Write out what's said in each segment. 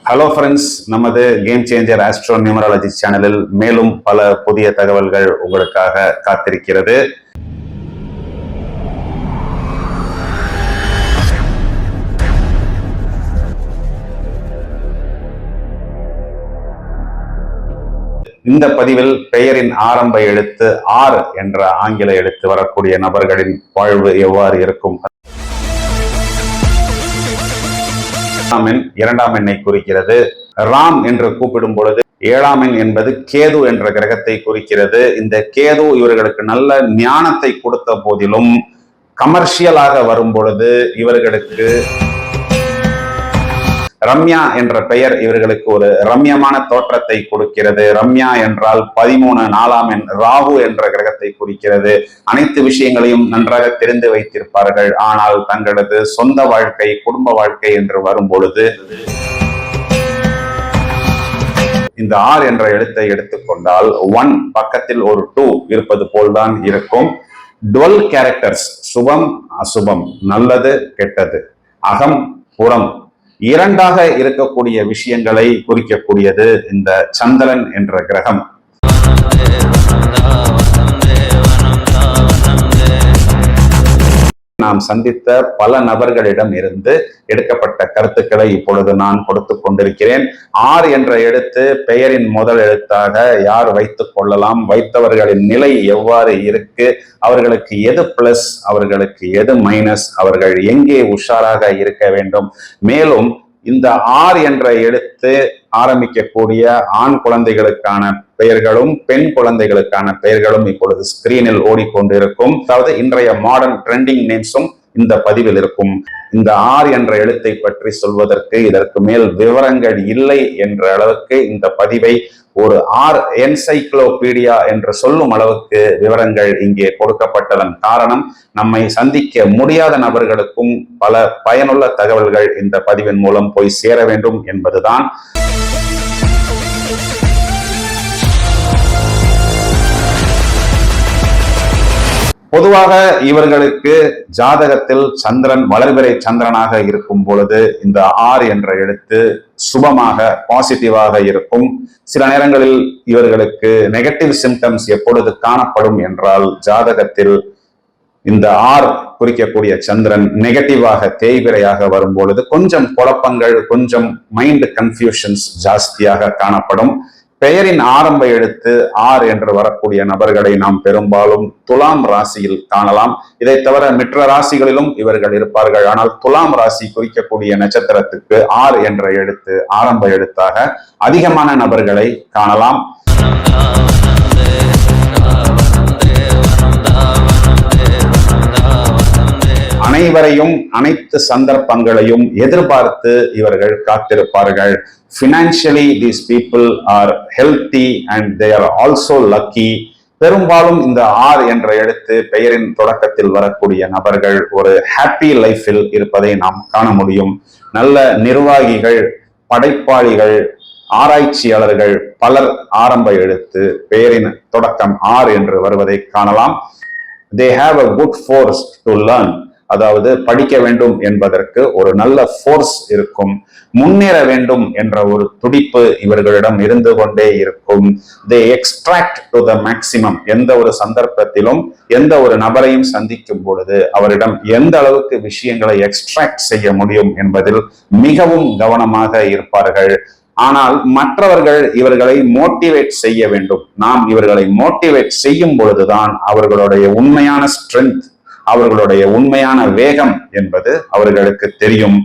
Hello friends, நமது game changer astro numerology சேனலில் மேலும் பல புதிய தகவல்கள் உங்களுக்காக காத்திருக்கிறது. இந்த பதிவில் பெயரின் ஆரம்ப எழுத்து ஆர் என்ற ஆங்கில எழுத்து வரக்கூடிய நபர்களின் வாழ்வு எவ்வாறு இருக்கும், இரண்டாம் எண்ணை குறிக்கிறது. ராம் என்று கூப்பிடும் பொழுது ஏழாம் எண் என்பது கேது என்ற கிரகத்தை குறிக்கிறது. இந்த கேது இவர்களுக்கு நல்ல ஞானத்தை கொடுத்த போதிலும் கமர்ஷியலாக வரும் பொழுது இவர்களுக்கு ரம்யா என்ற பெயர் இவர்களுக்கு ஒரு ரம்யமான தோற்றத்தை கொடுக்கிறது. ரம்யா என்றால் 13 4ஆம் எண் ராகு என்ற கிரகத்தை குறிக்கிறது. அனைத்து விஷயங்களையும் நன்றாக தெரிந்து வைத்திருப்பார்கள். ஆனால் தங்களது சொந்த வாழ்க்கை, குடும்ப வாழ்க்கை என்று வரும் பொழுது இந்த ஆர் என்ற எழுத்தை எடுத்துக்கொண்டால் 1 பக்கத்தில் ஒரு 2 இருப்பது போல்தான் இருக்கும். 12 கேரக்டர்ஸ், சுபம் அசுபம், நல்லது கெட்டது, அகம் புறம், இரண்டாக இருக்கக்கூடிய விஷயங்களை குறிக்கக்கூடியது இந்த சந்திரன் என்ற கிரகம். நாம் சந்தித்த பல நபர்களிடம் இருந்து எடுக்கப்பட்ட கருத்துக்களை இப்பொழுது நான் கொடுத்து கொண்டிருக்கிறேன். ஆர் என்ற எழுத்து பெயரின் முதல் எழுத்தாக யார் வைத்துக் கொள்ளலாம், வைத்தவர்களின் நிலை எவ்வாறு இருக்கு, அவர்களுக்கு எது பிளஸ், அவர்களுக்கு எது மைனஸ், அவர்கள் எங்கே உஷாராக இருக்க வேண்டும், மேலும் இந்த ஆர் என்ற எழுத்து ஆரம்பிக்கக்கூடிய ஆண் குழந்தைகளுக்கான பெயர்களும் பெண் குழந்தைகளுக்கான பெயர்களும் இப்பொழுது ஸ்கிரீனில் ஓடிக்கொண்டிருக்கும். அதாவது இன்றைய மாடர்ன் ட்ரெண்டிங் நேம்ஸும் இந்த பதிவில் இருக்கும். இந்த ஆர் என்ற எழுத்தை பற்றி சொல்வதற்கு இதற்கு மேல் விவரங்கள் இல்லை என்ற அளவுக்கு இந்த பதிவை ஒரு ஆர் என்சைக்ளோபீடியா என்று சொல்லும் அளவுக்கு விவரங்கள் இங்கே கொடுக்கப்பட்டதன் காரணம், நம்மை சந்திக்க முடியாத நபர்களுக்கும் பல பயனுள்ள தகவல்கள் இந்த பதிவின் மூலம் போய் சேர வேண்டும் என்பதுதான். பொதுவாக இவர்களுக்கு ஜாதகத்தில் சந்திரன் வளர்பிறை சந்திரனாக இருக்கும் பொழுது இந்த ஆர் என்ற எழுத்து சுபமாக பாசிட்டிவாக இருக்கும். சில நேரங்களில் இவர்களுக்கு நெகட்டிவ் சிம்டம்ஸ் எப்பொழுது காணப்படும் என்றால், ஜாதகத்தில் இந்த ஆர் குறிக்கக்கூடிய சந்திரன் நெகட்டிவாக தேய்பிரையாக வரும் பொழுது கொஞ்சம் குழப்பங்கள், கொஞ்சம் மைண்ட் கன்ஃபியூஷன்ஸ் ஜாஸ்தியாக காணப்படும். பெயரின் ஆரம்ப எழுத்து ஆர் என்று வரக்கூடிய நபர்களை நாம் பெரும்பாலும் துலாம் ராசியில் காணலாம். இதை தவிர மற்ற ராசிகளிலும் இவர்கள் இருப்பார்கள். ஆனால் துலாம் ராசி குறிக்கக்கூடிய நட்சத்திரத்துக்கு ஆர் என்ற எழுத்து ஆரம்ப எழுத்தாக அதிகமான நபர்களை காணலாம். அனைவரையும் அனைத்து சந்தர்ப்பங்களையும் எதிர்பார்த்து இவர்கள் காத்திருப்பார்கள். Financially, these people are healthy and they are also lucky. பெரும்பாலும் இந்த ஆர் என்ற எழுத்து பெயரின் தொடக்கத்தில் வரக்கூடிய நபர்கள் ஒரு ஹாப்பி லைஃபில் இருப்பதை நாம் காண முடியும். நல்ல நிர்வாகிகள், படைப்பாளிகள், ஆராய்ச்சியாளர்கள் பலர் ஆரம்ப எழுத்து பெயரின் தொடக்கம் ஆர் என்று வருவதை காணலாம். They have a good force to learn. அதாவது படிக்க வேண்டும் என்பதற்கு ஒரு நல்ல ஃபோர்ஸ் இருக்கும். முன்னேற வேண்டும் என்ற ஒரு துடிப்பு இவர்களிடம் இருந்து கொண்டே இருக்கும். they extract to the maximum. எந்த ஒரு சந்தர்ப்பத்திலும் எந்த ஒரு நபரையும் சந்திக்கும் பொழுது அவரிடம் எந்த அளவுக்கு விஷயங்களை எக்ஸ்ட்ராக்ட் செய்ய முடியும் என்பதில் மிகவும் கவனமாக இருப்பார்கள். ஆனால் மற்றவர்கள் இவர்களை மோட்டிவேட் செய்ய வேண்டும். நாம் இவர்களை மோட்டிவேட் செய்யும் பொழுதுதான் அவர்களுடைய உண்மையான ஸ்ட்ரென்த், அவர்களுடைய உண்மையான வேகம் என்பது அவர்களுக்கு தெரியும்.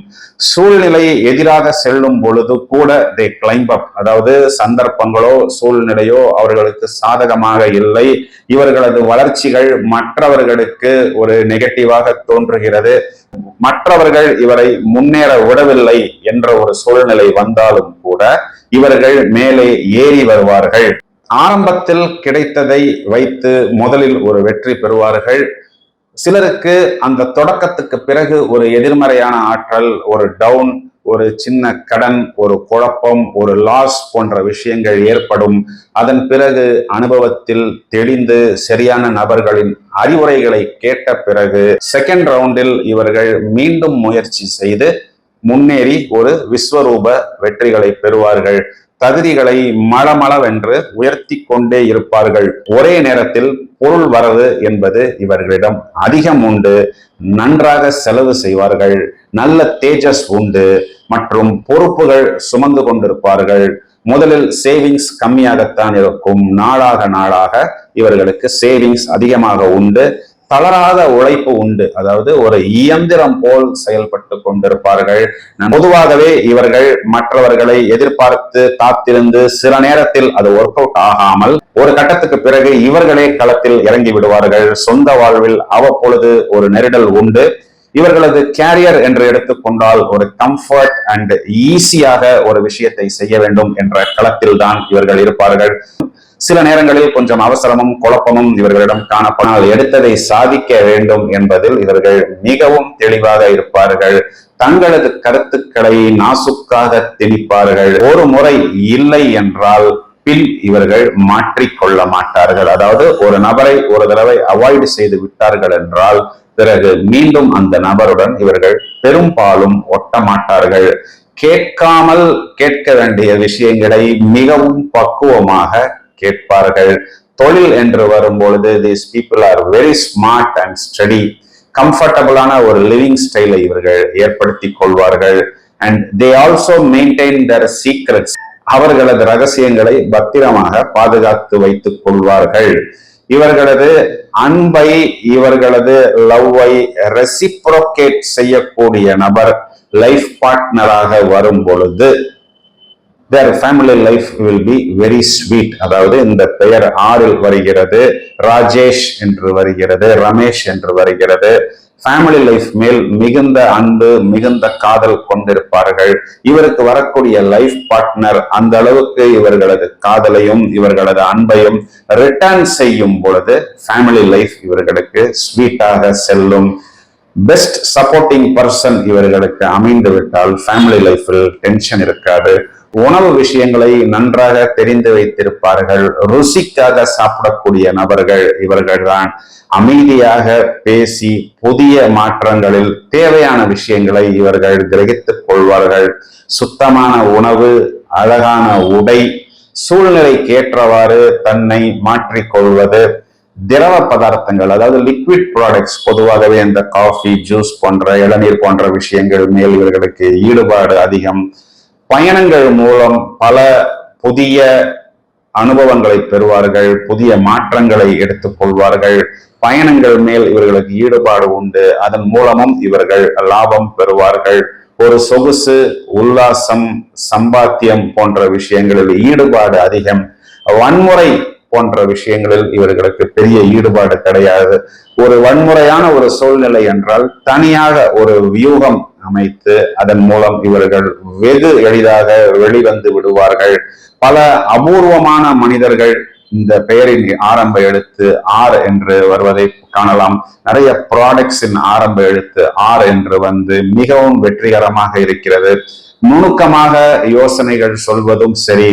சூழ்நிலை எதிராக செல்லும் பொழுது கூட they climb up. அதாவது சந்தர்ப்பங்களோ சூழ்நிலையோ அவர்களுக்கு சாதகமாக இல்லை, இவர்களது வளர்ச்சிகள் மற்றவர்களுக்கு ஒரு நெகட்டிவாக தோன்றுகிறது, மற்றவர்கள் இவரை முன்னேற விடவில்லை என்ற ஒரு சூழ்நிலை வந்தாலும் கூட இவர்கள் மேலே ஏறி வருவார்கள். ஆரம்பத்தில் கிடைத்ததை வைத்து முதலில் ஒரு வெற்றி பெறுவார்கள். சிலருக்கு அந்த தொடக்கத்துக்கு பிறகு ஒரு எதிர்மறையான ஆற்றல், ஒரு டவுன், ஒரு சின்ன கடன், ஒரு குழப்பம், ஒரு லாஸ் போன்ற விஷயங்கள் ஏற்படும். அதன் பிறகு அனுபவத்தில் தெளிந்து சரியான நபர்களின் அறிவுரைகளை கேட்ட பிறகு செகண்ட் ரவுண்டில் இவர்கள் மீண்டும் முயற்சி செய்து முன்னேறி ஒரு விஸ்வரூப வெற்றிகளை பெறுவார்கள். தகுதிகளை மளமளவென்று உயர்த்தி கொண்டே இருப்பார்கள். ஒரே நேரத்தில் பொருள் வரவு என்பது இவர்களிடம் அதிகம் உண்டு. நன்றாக செலவு செய்வார்கள். நல்ல தேஜஸ் உண்டு மற்றும் பொறுப்புகள் சுமந்து கொண்டிருப்பார்கள். முதலில் சேவிங்ஸ் கம்மியாகத்தான் இருக்கும். நாளாக நாளாக இவர்களுக்கு சேவிங்ஸ் அதிகமாக உண்டு. தளராத உழைப்பு உண்டு. அதாவது ஒரு இயந்திரம் போல் செயல்பட்டு கொண்டிருப்பார்கள். பொதுவாகவே இவர்கள் மற்றவர்களை எதிர்பார்த்து காத்திருந்து சில நேரத்தில் அது ஒர்க் அவுட் ஆகாமல் ஒரு கட்டத்துக்கு பிறகு இவர்களே களத்தில் இறங்கி விடுவார்கள். சொந்த வாழ்வில் அவ்வப்பொழுது ஒரு நெருடல் உண்டு. இவர்களது கேரியர் என்று எடுத்துக்கொண்டால் ஒரு கம்ஃபர்ட் அண்ட் ஈஸியாக ஒரு விஷயத்தை செய்ய வேண்டும் என்ற களத்தில் தான் இவர்கள் இருப்பார்கள். சில நேரங்களில் கொஞ்சம் அவசரமும் குழப்பமும் இவர்களிடம் காணப்படால் எடுத்ததை சாதிக்க வேண்டும் என்பதில் இவர்கள் மிகவும் தெளிவாக இருப்பார்கள். தங்களது கருத்துக்களை நாசுக்காக திணிப்பார்கள். ஒரு முறை இல்லை என்றால் பின் இவர்கள் மாற்றிக்கொள்ள மாட்டார்கள். அதாவது ஒரு நபரை ஒரு தடவை அவாய்டு செய்து விட்டார்கள் என்றால் பிறகு மீண்டும் அந்த நபருடன் இவர்கள் பெரும்பாலும் ஒட்ட மாட்டார்கள். கேட்காமல் கேட்க வேண்டிய விஷயங்களை மிகவும் பக்குவமாக கேட்பார்கள். தொழில் என்று வரும்பொழுது these people are very smart and steady. கம்ஃபர்டபுளான ஒரு லிவிங் ஸ்டைலை இவர்கள் ஏற்படுத்தி கொள்வார்கள். and they also maintain their secrets. அவர்களது ரகசியங்களை பத்திரமாக பாதுகாத்து வைத்துக் கொள்வார்கள். இவர்களது அன்பை இவர்களது லவ்வை ரெசிப்ரோகேட் செய்யக்கூடிய நபர் லைஃப் பார்ட்னராக வரும் பொழுது their family life will be very sweet. அதாவது இந்த பெயர் ஆறில் வருகிறது. ராஜேஷ் என்று வருகிறது, ரமேஷ் என்று வருகிறது. ஃபேமிலி லைஃப் மேல் மிகுந்த அன்பு மிகுந்த காதல் கொண்டிருப்பார்கள். இவருக்கு வரக்கூடிய லைஃப் பார்ட்னர் அந்த அளவுக்கு இவர்களது காதலையும் இவர்களது அன்பையும் ரிட்டர்ன் செய்யும் பொழுது ஃபேமிலி லைஃப் இவர்களுக்கு ஸ்வீட்டாக செல்லும். பெஸ்ட் சப்போர்ட்டிங் பர்சன் இவர்களுக்கு அமைந்து விட்டால் ஃபேமிலி லைஃபில் டென்ஷன் இருக்காது. உணவு விஷயங்களை நன்றாக தெரிந்து வைத்திருப்பார்கள். ருசிக்காக சாப்பிடக்கூடிய நபர்கள் இவர்கள்தான். அமைதியாக பேசி புதிய மாற்றங்களில் தேவையான விஷயங்களை இவர்கள் கிரகித்துக் கொள்வார்கள். சுத்தமான உணவு, அழகான உடை, சூழ்நிலைக்கு ஏற்றவாறு தன்னை மாற்றிக்கொள்வது, திரவ பதார்த்தங்கள் அதாவது லிக்விட் ப்ராடக்ட்ஸ், பொதுவாகவே இந்த காஃபி, ஜூஸ் போன்ற இளநீர் போன்ற விஷயங்கள் மேல் இவர்களுக்கு ஈடுபாடு அதிகம். பயணங்கள் மூலம் பல புதிய அனுபவங்களை பெறுவார்கள். புதிய மாற்றங்களை எடுத்துக் கொள்வார்கள். பயணங்கள் மேல் இவர்களுக்கு ஈடுபாடு உண்டு. அதன் மூலமும் இவர்கள் லாபம் பெறுவார்கள். ஒரு சொகுசு, உல்லாசம், சம்பாத்தியம் போன்ற விஷயங்களில் ஈடுபாடு அதிகம். வன்முறை போன்ற விஷயங்களில் இவர்களுக்கு பெரிய ஈடுபாடு கிடையாது. ஒரு வன்முறையான ஒரு சூழ்நிலை என்றால் தனியாக ஒரு வியூகம் அமைத்து அதன் மூலம் இவர்கள் வெகு எளிதாக வெளிவந்து விடுவார்கள். பல அபூர்வமான மனிதர்கள் இந்த பெயரின் ஆரம்ப எழுத்து ஆர் என்று வருவதை காணலாம். நிறைய ப்ராடக்ட்ஸின் ஆரம்ப எழுத்து ஆர் என்று வந்து மிகவும் வெற்றிகரமாக இருக்கிறது. நுணுக்கமாக யோசனைகள் சொல்வதும் சரி,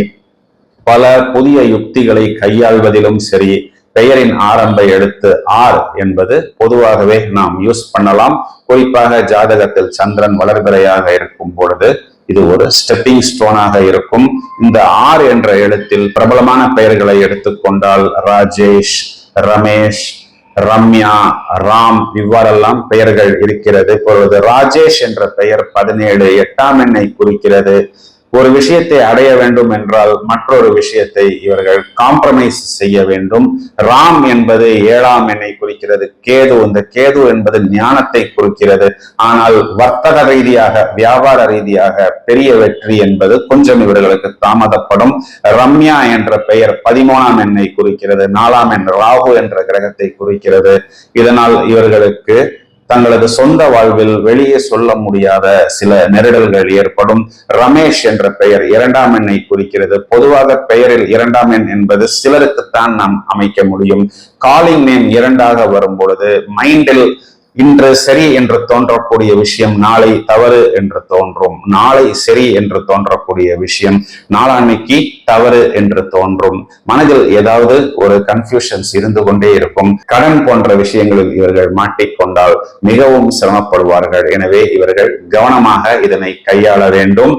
பல புதிய யுக்திகளை கையாள்வதிலும் சரி, பெயரின் ஆரம்ப எழுத்து ஆர் என்பது பொதுவாகவே நாம் யூஸ் பண்ணலாம். குறிப்பாக ஜாதகத்தில் சந்திரன் வளர்பிறையாக இருக்கும் பொழுது இது ஒரு ஸ்டெப்பிங் ஸ்டோனாக இருக்கும். இந்த ஆர் என்ற எழுத்தில் பிரபலமான பெயர்களை எடுத்துக்கொண்டால் ராஜேஷ், ரமேஷ், ரம்யா, ராம் இவ்வாறெல்லாம் பெயர்கள் இருக்கிறது. இப்பொழுது ராஜேஷ் என்ற பெயர் 17 8ஆம் எண்ணை குறிக்கிறது. ஒரு விஷயத்தை அடைய வேண்டும் என்றால் மற்றொரு விஷயத்தை இவர்கள் காம்ப்ரமைஸ் செய்ய வேண்டும். ராம் என்பது 7ஆம் எண்ணை குறிக்கிறது. கேது, இந்த கேது என்பது ஞானத்தை குறிக்கிறது. ஆனால் வர்த்தக ரீதியாக, வியாபார ரீதியாக பெரிய வெற்றி என்பது கொஞ்சம் இவர்களுக்கு தாமதப்படும். ரம்யா என்ற பெயர் 13ஆம் எண்ணை குறிக்கிறது. 4ஆம் எண் ராகு என்ற கிரகத்தை குறிக்கிறது. இதனால் இவர்களுக்கு தங்களது சொந்த வாழ்வில் வெளியே சொல்ல முடியாத சில நெருடல்கள் ஏற்படும். ரமேஷ் என்ற பெயர் 2ஆம் எண்ணை குறிக்கிறது. பொதுவாக பெயரில் 2ஆம் எண் என்பது சிலருக்குத்தான் நாம் அமைக்க முடியும். காலிங் நேம் 2ஆக வரும் பொழுது மைண்டில் இன்று சரி என்று தோன்றக்கூடிய விஷயம் நாளை தவறு என்று தோன்றும். நாளை சரி என்று தோன்றக்கூடிய விஷயம் நாளான்னைக்கு தவறு என்று தோன்றும். மனதில் ஏதாவது ஒரு கன்ஃபியூஷன்ஸ் இருந்து கொண்டே இருக்கும். கடன் போன்ற விஷயங்களில் இவர்கள் மாட்டிக்கொண்டால் மிகவும் சிரமப்படுவார்கள். எனவே இவர்கள் கவனமாக இதனை கையாள வேண்டும்.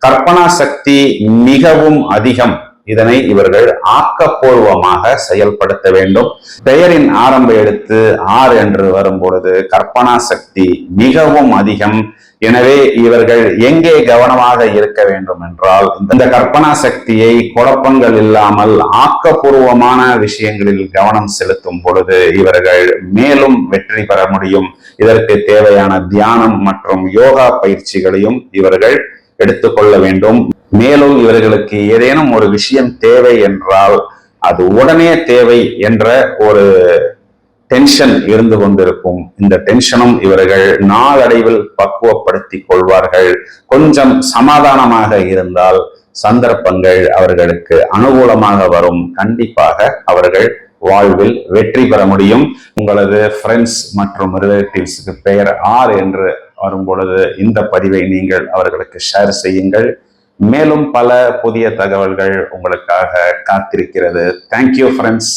கற்பனா சக்தி மிகவும் அதிகம். இதனை இவர்கள் ஆக்கப்பூர்வமாக செயல்படுத்த வேண்டும். பெயரின் ஆரம்ப எழுத்து ஆர் என்று வரும் பொழுது கற்பனா சக்தி மிகவும் அதிகம். எனவே இவர்கள் எங்கே கவனமாக இருக்க வேண்டும் என்றால், இந்த கற்பனா சக்தியை குழப்பங்கள் இல்லாமல் ஆக்கப்பூர்வமான விஷயங்களில் கவனம் செலுத்தும் பொழுது இவர்கள் மேலும் வெற்றி பெற முடியும். இதற்கு தேவையான தியானம் மற்றும் யோகா பயிற்சிகளையும் இவர்கள் எடுத்துக்கொள்ள வேண்டும். மேலும் இவர்களுக்கு ஏதேனும் ஒரு விஷயம் தேவை என்றால் அது உடனே தேவை என்ற ஒரு டென்ஷன் இருந்து கொண்டிருக்கும். இந்த டென்ஷனும் இவர்கள் நாளடைவில் பக்குவப்படுத்திக் கொள்வார்கள். கொஞ்சம் சமாதானமாக இருந்தால் சந்தர்ப்பங்கள் அவர்களுக்கு அனுகூலமாக வரும். கண்டிப்பாக அவர்கள் வாழ்வில் வெற்றி பெற முடியும். உங்களது ஃப்ரெண்ட்ஸ் மற்றும் ரிலேட்டிவ்ஸுக்கு பெயர் ஆர் என்று வரும் பொழுது இந்த பதிவை நீங்கள் அவர்களுக்கு ஷேர் செய்யுங்கள். மேலும் பல புதிய தகவல்கள் உங்களுக்காக காத்திருக்கிறது. Thank you friends.